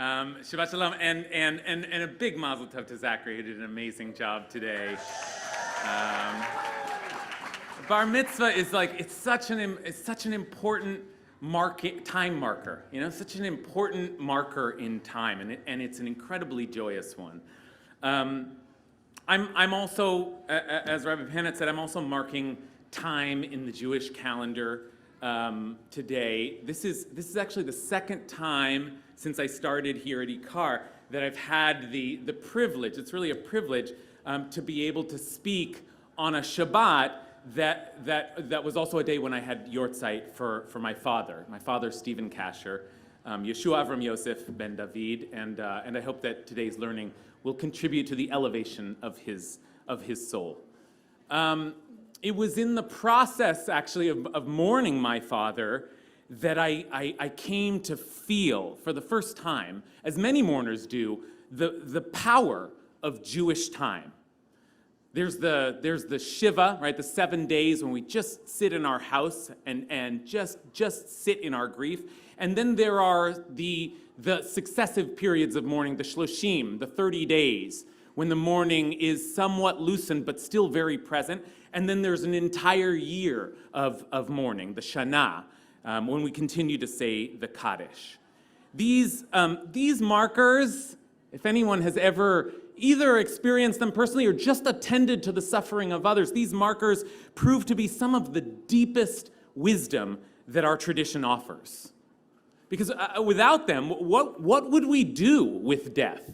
Shabbat Shalom, and a big mazel tov to Zachary, who did an amazing job today. Bar mitzvah is like, it's such an important time marker, such an important marker in time, and it's an incredibly joyous one. I'm also, as Rabbi Panet said, I'm also marking time in the Jewish calendar today. This is actually the second time since I started here at Ikar that I've had the privilege, it's really a privilege, to be able to speak on a Shabbat that was also a day when I had yortzeit for my father Stephen Kasher, Yeshua Avram Yosef ben David, and I hope that today's learning will contribute to the elevation of his soul. It was in the process, actually, of mourning my father that I came to feel, for the first time, as many mourners do, the power of Jewish time. There's the Shiva, right? The 7 days when we just sit in our house and just sit in our grief. And then there are the successive periods of mourning, the Shloshim, the 30 days, when the mourning is somewhat loosened but still very present. And then there's an entire year of mourning, the Shana, when we continue to say the Kaddish. These markers, if anyone has ever either experienced them personally or just attended to the suffering of others, these markers prove to be some of the deepest wisdom that our tradition offers. Because without them, what would we do with death?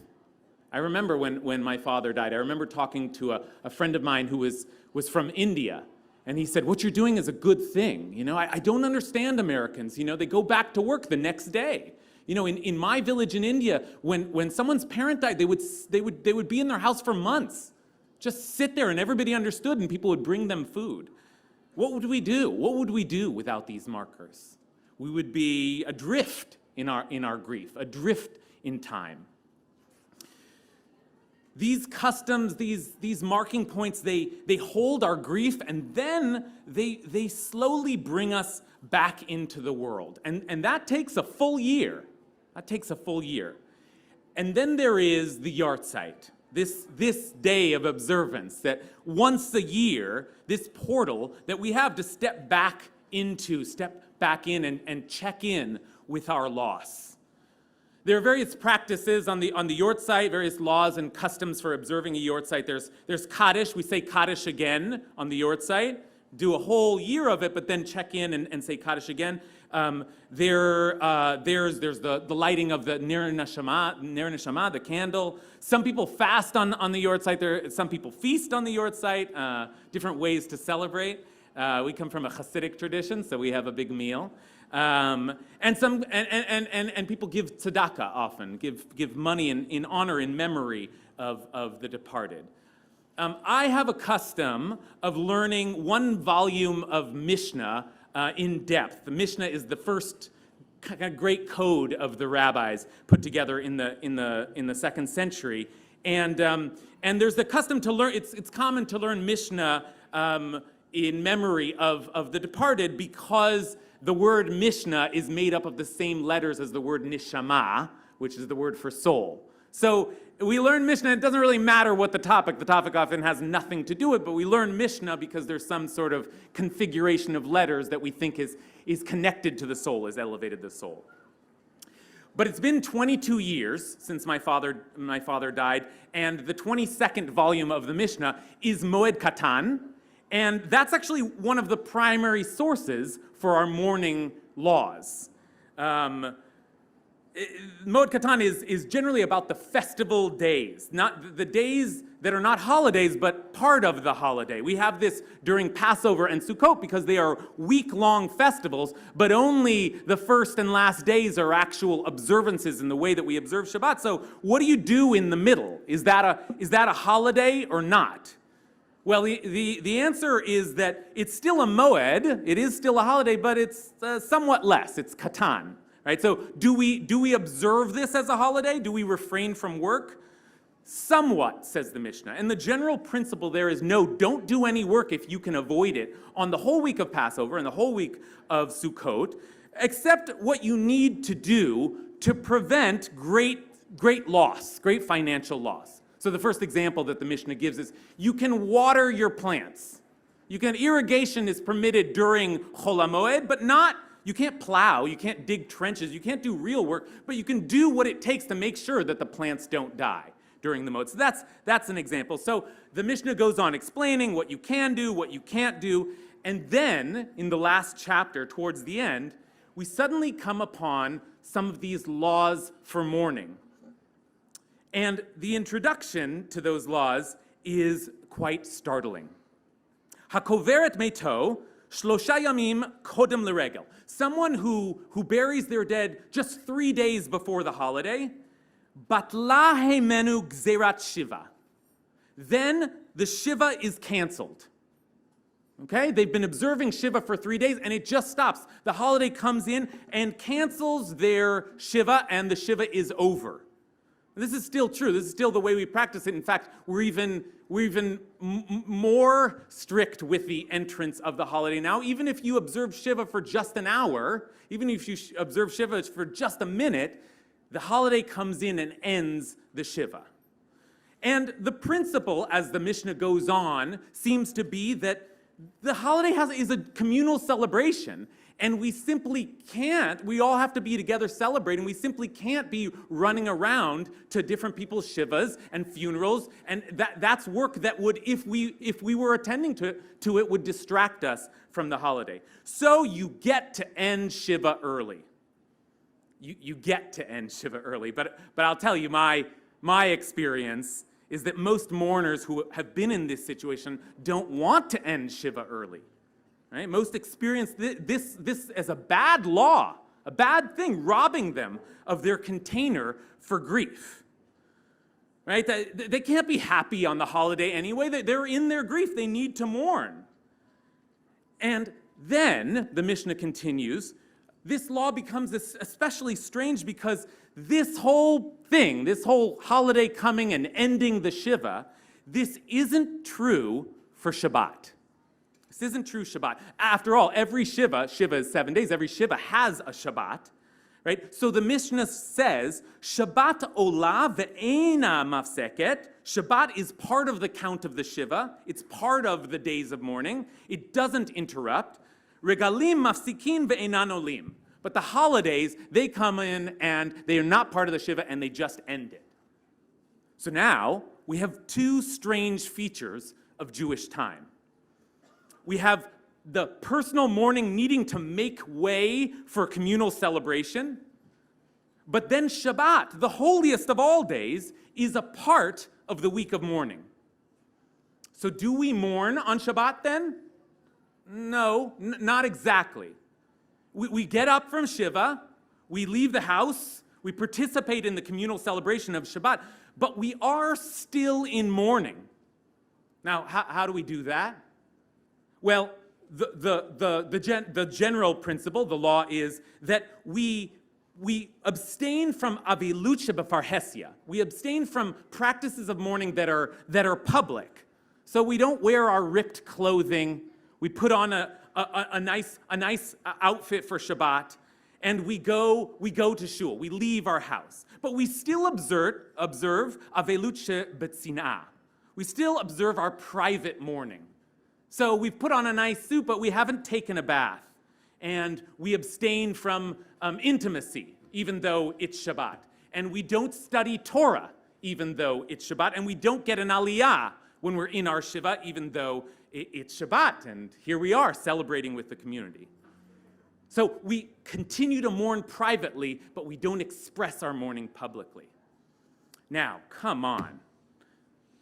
I remember when my father died, I remember talking to a friend of mine who was from India, and he said, "What you're doing is a good thing. I don't understand Americans. They go back to work the next day. In my village in India, when someone's parent died, they would be in their house for months, just sit there, and everybody understood, and people would bring them food. What would we do? What would we do without these markers? We would be adrift in our grief, adrift in time." These customs, these marking points, they hold our grief, and then they slowly bring us back into the world. And that takes a full year. And then there is the Yartzeit, this day of observance that once a year, this portal that we have to step back in and check in with our loss. There are various practices on the Yortzeit, various laws and customs for observing a Yortzeit. There's Kaddish. We say Kaddish again on the Yortzeit, do a whole year of it, but then check in and say Kaddish again. There's the lighting of the Ner Neshama, the candle. Some people fast on the Yortzeit. Some people feast on the Yortzeit. Different ways to celebrate. We come from a Hasidic tradition, so we have a big meal. And people give tzedakah often, give money in honor, in memory of the departed. I have a custom of learning one volume of Mishnah in depth. The Mishnah is the first kind of great code of the rabbis put together in the 2nd century, and there's the custom to learn. It's common to learn Mishnah in memory of the departed because the word Mishnah is made up of the same letters as the word Neshama, which is the word for soul. So we learn Mishnah. It doesn't really matter what the topic often has nothing to do with, but we learn Mishnah because there's some sort of configuration of letters that we think is connected to the soul, has elevated the soul. But it's been 22 years since my father died, and the 22nd volume of the Mishnah is Moed Katan, and that's actually one of the primary sources for our mourning laws. Moed Katan is generally about the festival days, not the days that are not holidays, but part of the holiday. We have this during Passover and Sukkot because they are week-long festivals, but only the first and last days are actual observances in the way that we observe Shabbat. So what do you do in the middle? Is that a holiday or not? Well, the answer is that it's still a moed, it is still a holiday, but it's somewhat less. It's katan, right? So do we observe this as a holiday? Do we refrain from work? Somewhat, says the Mishnah. And the general principle there is no, don't do any work if you can avoid it on the whole week of Passover and the whole week of Sukkot, except what you need to do to prevent great loss, great financial loss. So the first example that the Mishnah gives is you can water your plants. Irrigation is permitted during Chol HaMoed, but you can't plow, you can't dig trenches, you can't do real work, but you can do what it takes to make sure that the plants don't die during the Moed. So that's an example. So the Mishnah goes on explaining what you can do, what you can't do, and then in the last chapter, towards the end, we suddenly come upon some of these laws for mourning. And the introduction to those laws is quite startling. Hakoveret meto shlosha yamim kodem l'regel. Someone who buries their dead just 3 days before the holiday, batla hemenu gzerat shiva. Then the shiva is canceled. Okay, they've been observing Shiva for 3 days and it just stops. The holiday comes in and cancels their Shiva and the Shiva is over. This is still true. This is still the way we practice it. In fact, we're even more strict with the entrance of the holiday now. Even if you observe Shiva for just an hour, even if you observe Shiva for just a minute, the holiday comes in and ends the Shiva. And the principle, as the Mishnah goes on, seems to be that the holiday is a communal celebration, and we simply can't, we all have to be together celebrating, we simply can't be running around to different people's shivas and funerals, and that's work that would, if we were attending to it, would distract us from the holiday. So you get to end Shiva early. You get to end Shiva early, but I'll tell you, my experience is that most mourners who have been in this situation don't want to end Shiva early. Right? Most experience this as a bad law, a bad thing, robbing them of their container for grief. Right? They can't be happy on the holiday anyway. They're in their grief. They need to mourn. And then, the Mishnah continues, this law becomes especially strange because this whole thing, this whole holiday coming and ending the Shiva, this isn't true for Shabbat. This isn't true Shabbat. After all, every Shiva is 7 days, every Shiva has a Shabbat, right? So the Mishnah says, Shabbat ola ve'ena mafseket. Shabbat is part of the count of the Shiva. It's part of the days of mourning. It doesn't interrupt. Regalim mafsikin ve'enan olim. But the holidays, they come in and they are not part of the Shiva and they just end it. So now we have two strange features of Jewish time. We have the personal mourning needing to make way for communal celebration. But then Shabbat, the holiest of all days, is a part of the week of mourning. So do we mourn on Shabbat then? No, not exactly. We get up from Shiva, we leave the house, we participate in the communal celebration of Shabbat, but we are still in mourning. Now, how do we do that? Well, the general principle, the law is that we abstain from avilut shebefarhesia. We abstain from practices of mourning that are public. So we don't wear our ripped clothing. We put on a nice outfit for Shabbat, and we go to shul. We leave our house, but we still observe avelut shebetzinah. We still observe our private mourning. So we've put on a nice suit, but we haven't taken a bath, and we abstain from intimacy, even though it's Shabbat, and we don't study Torah, even though it's Shabbat, and we don't get an aliyah when we're in our Shiva, even though it's Shabbat, and here we are celebrating with the community. So we continue to mourn privately, but we don't express our mourning publicly. Now, come on.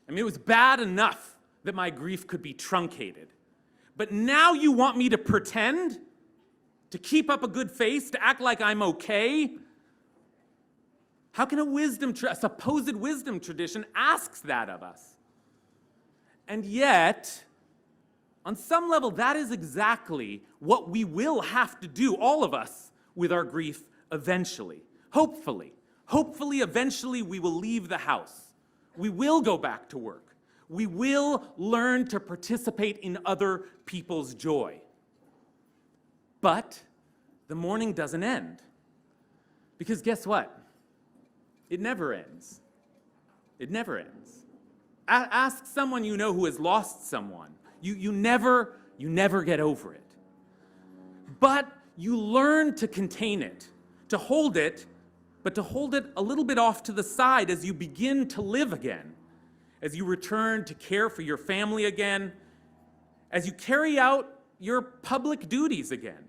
I mean, it was bad enough that my grief could be truncated, but now you want me to pretend, to keep up a good face, to act like I'm okay? How can a supposed wisdom tradition asks that of us? And yet, on some level, that is exactly what we will have to do, all of us, with our grief eventually. Hopefully, eventually we will leave the house. We will go back to work. We will learn to participate in other people's joy. But the mourning doesn't end. Because guess what? It never ends. It never ends. Ask someone you know who has lost someone. You never get over it. But you learn to contain it, to hold it, but to hold it a little bit off to the side as you begin to live again, as you return to care for your family again, as you carry out your public duties again.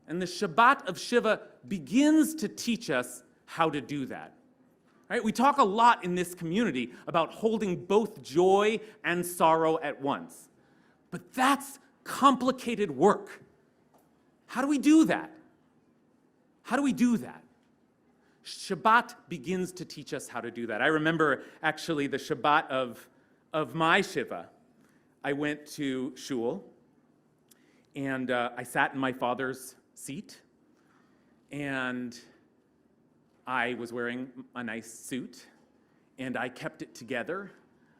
And the Shabbat of Shiva begins to teach us how to do that. Right? We talk a lot in this community about holding both joy and sorrow at once. But that's complicated work. How do we do that? How do we do that? Shabbat begins to teach us how to do that. I remember actually the Shabbat of my Shiva. I went to shul, and I sat in my father's seat, and I was wearing a nice suit, and I kept it together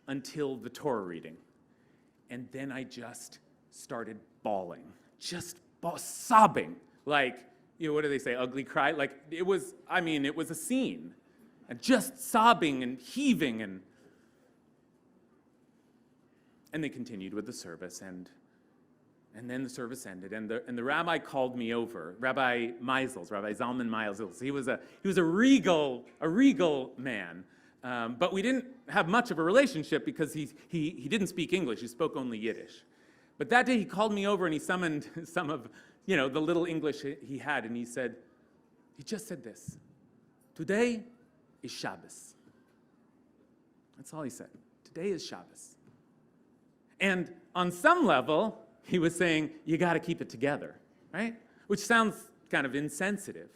until the Torah reading. And then I just started bawling, sobbing, like, what do they say, ugly cry? Like, it was a scene. And just sobbing and heaving, and they continued with the service, and then the service ended, and the rabbi called me over, Rabbi Zalman Meisels. He was a regal man, but we didn't have much of a relationship because he didn't speak English. He spoke only Yiddish. But that day he called me over and he summoned some of the little English he had, and he just said this: "Today is Shabbos." That's all he said. Today is Shabbos. And on some level, he was saying, you got to keep it together, right? Which sounds kind of insensitive.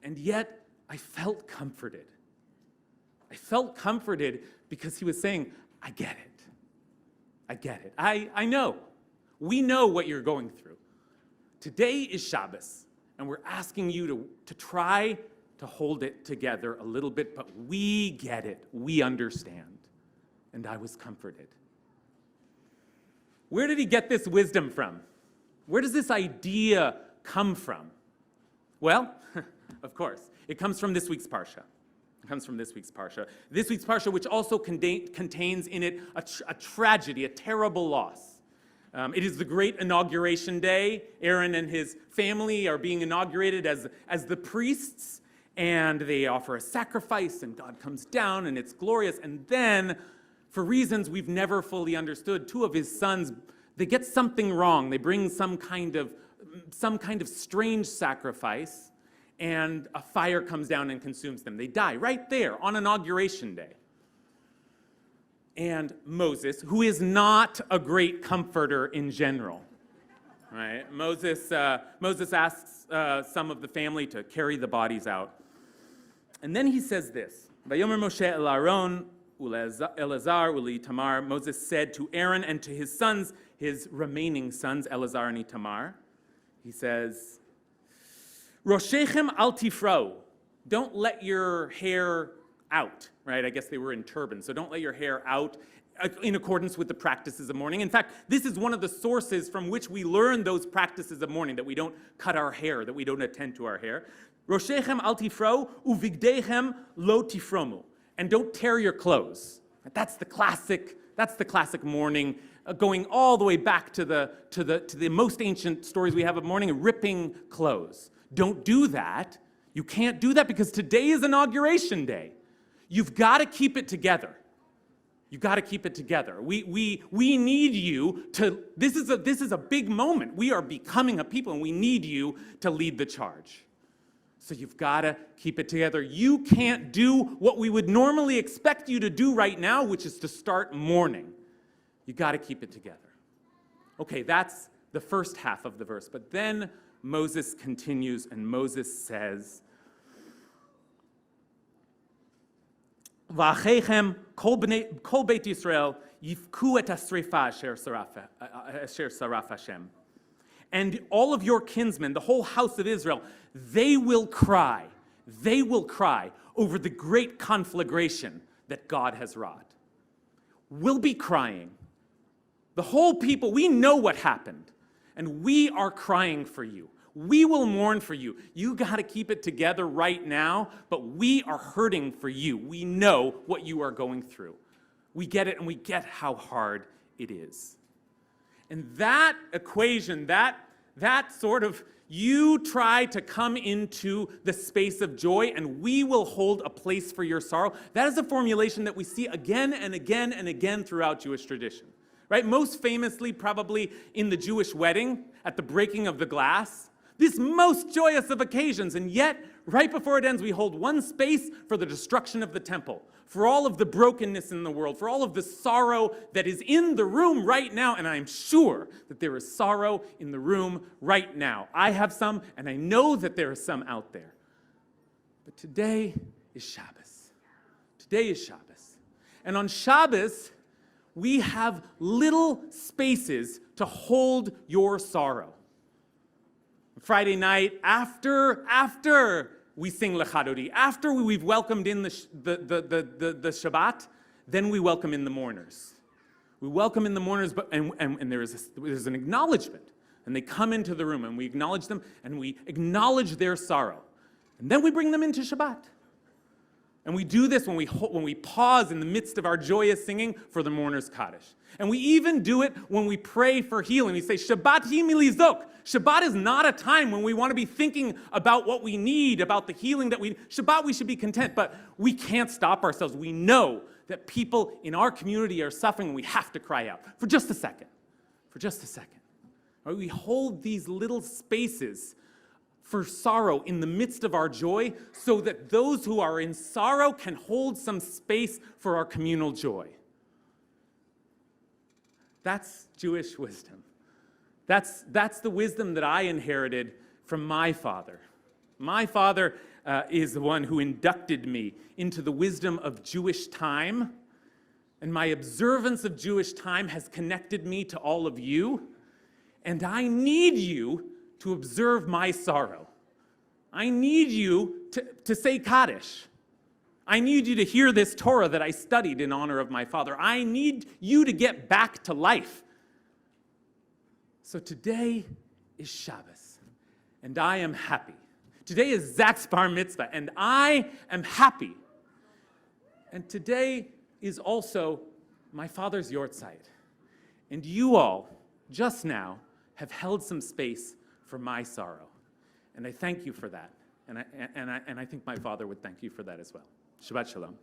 And yet, I felt comforted. I felt comforted because he was saying, I get it. I get it. I know. We know what you're going through. Today is Shabbos, and we're asking you to try to hold it together a little bit, but we get it. We understand. And I was comforted. Where did he get this wisdom from? Where does this idea come from? Well, of course, it comes from this week's Parsha. It comes from this week's Parsha. This week's Parsha, which also contains in it a tragedy, a terrible loss. It is the great inauguration day. Aaron and his family are being inaugurated as the priests, and they offer a sacrifice, and God comes down, and it's glorious. And then, for reasons we've never fully understood, two of his sons, they get something wrong. They bring some kind of strange sacrifice, and a fire comes down and consumes them. They die right there on inauguration day. And Moses, who is not a great comforter in general, right? Moses asks some of the family to carry the bodies out. And then he says this: "Vayomer Moshe el Aaron, Eleazar, Itamar." Moses said to Aaron and to his sons, his remaining sons, Eleazar and Itamar, he says, "Roshechem al tifro." Don't let your hair out, right? I guess they were in turbans, so don't let your hair out in accordance with the practices of mourning. In fact, this is one of the sources from which we learn those practices of mourning, that we don't cut our hair, that we don't attend to our hair. Roshechem al tifro, uvigdechem lo tifromu. And don't tear your clothes. That's the classic mourning, going all the way back to the most ancient stories we have of mourning, ripping clothes. Don't do that. You can't do that because today is inauguration day. You've got to keep it together. You've got to keep it together. We need you to. This is a big moment. We are becoming a people, and we need you to lead the charge. So you've got to keep it together. You can't do what we would normally expect you to do right now, which is to start mourning. You've got to keep it together. Okay, that's the first half of the verse. But then Moses continues, and Moses says, "V'achechem kol beit Yisrael yivku et hasrefa asher saraf Hashem." And all of your kinsmen, the whole house of Israel, they will cry over the great conflagration that God has wrought. We'll be crying. The whole people, we know what happened, and we are crying for you. We will mourn for you. You got to keep it together right now, but we are hurting for you. We know what you are going through. We get it, and we get how hard it is. And that equation, that sort of, you try to come into the space of joy, and we will hold a place for your sorrow. That is a formulation that we see again and again and again throughout Jewish tradition. Right? Most famously, probably in the Jewish wedding, at the breaking of the glass. This most joyous of occasions, and yet, right before it ends, we hold one space for the destruction of the temple, for all of the brokenness in the world, for all of the sorrow that is in the room right now, and I'm sure that there is sorrow in the room right now. I have some, and I know that there is some out there. But today is Shabbos. Today is Shabbos. And on Shabbos, we have little spaces to hold your sorrow. Friday night, after we sing Lechadodi, after we've welcomed in the Shabbat, then we welcome in the mourners. We welcome in the mourners, and there's an acknowledgement. And they come into the room, and we acknowledge them, and we acknowledge their sorrow. And then we bring them into Shabbat. And we do this when we pause in the midst of our joyous singing for the mourner's Kaddish. And we even do it when we pray for healing. We say, Shabbat hi milizok. Shabbat is not a time when we want to be thinking about what we need, about the healing that we need. Shabbat, we should be content, but we can't stop ourselves. We know that people in our community are suffering, and we have to cry out. For just a second. For just a second. Right? We hold these little spaces for sorrow in the midst of our joy, so that those who are in sorrow can hold some space for our communal joy. That's Jewish wisdom. That's the wisdom that I inherited from my father. My father is the one who inducted me into the wisdom of Jewish time, and my observance of Jewish time has connected me to all of you, and I need you to observe my sorrow. I need you to say Kaddish. I need you to hear this Torah that I studied in honor of my father. I need you to get back to life. So today is Shabbos, and I am happy. Today is Zach's bar mitzvah, and I am happy. And today is also my father's yortzeit. And you all, just now, have held some space for my sorrow. And I thank you for that. And I think my father would thank you for that as well. Shabbat shalom.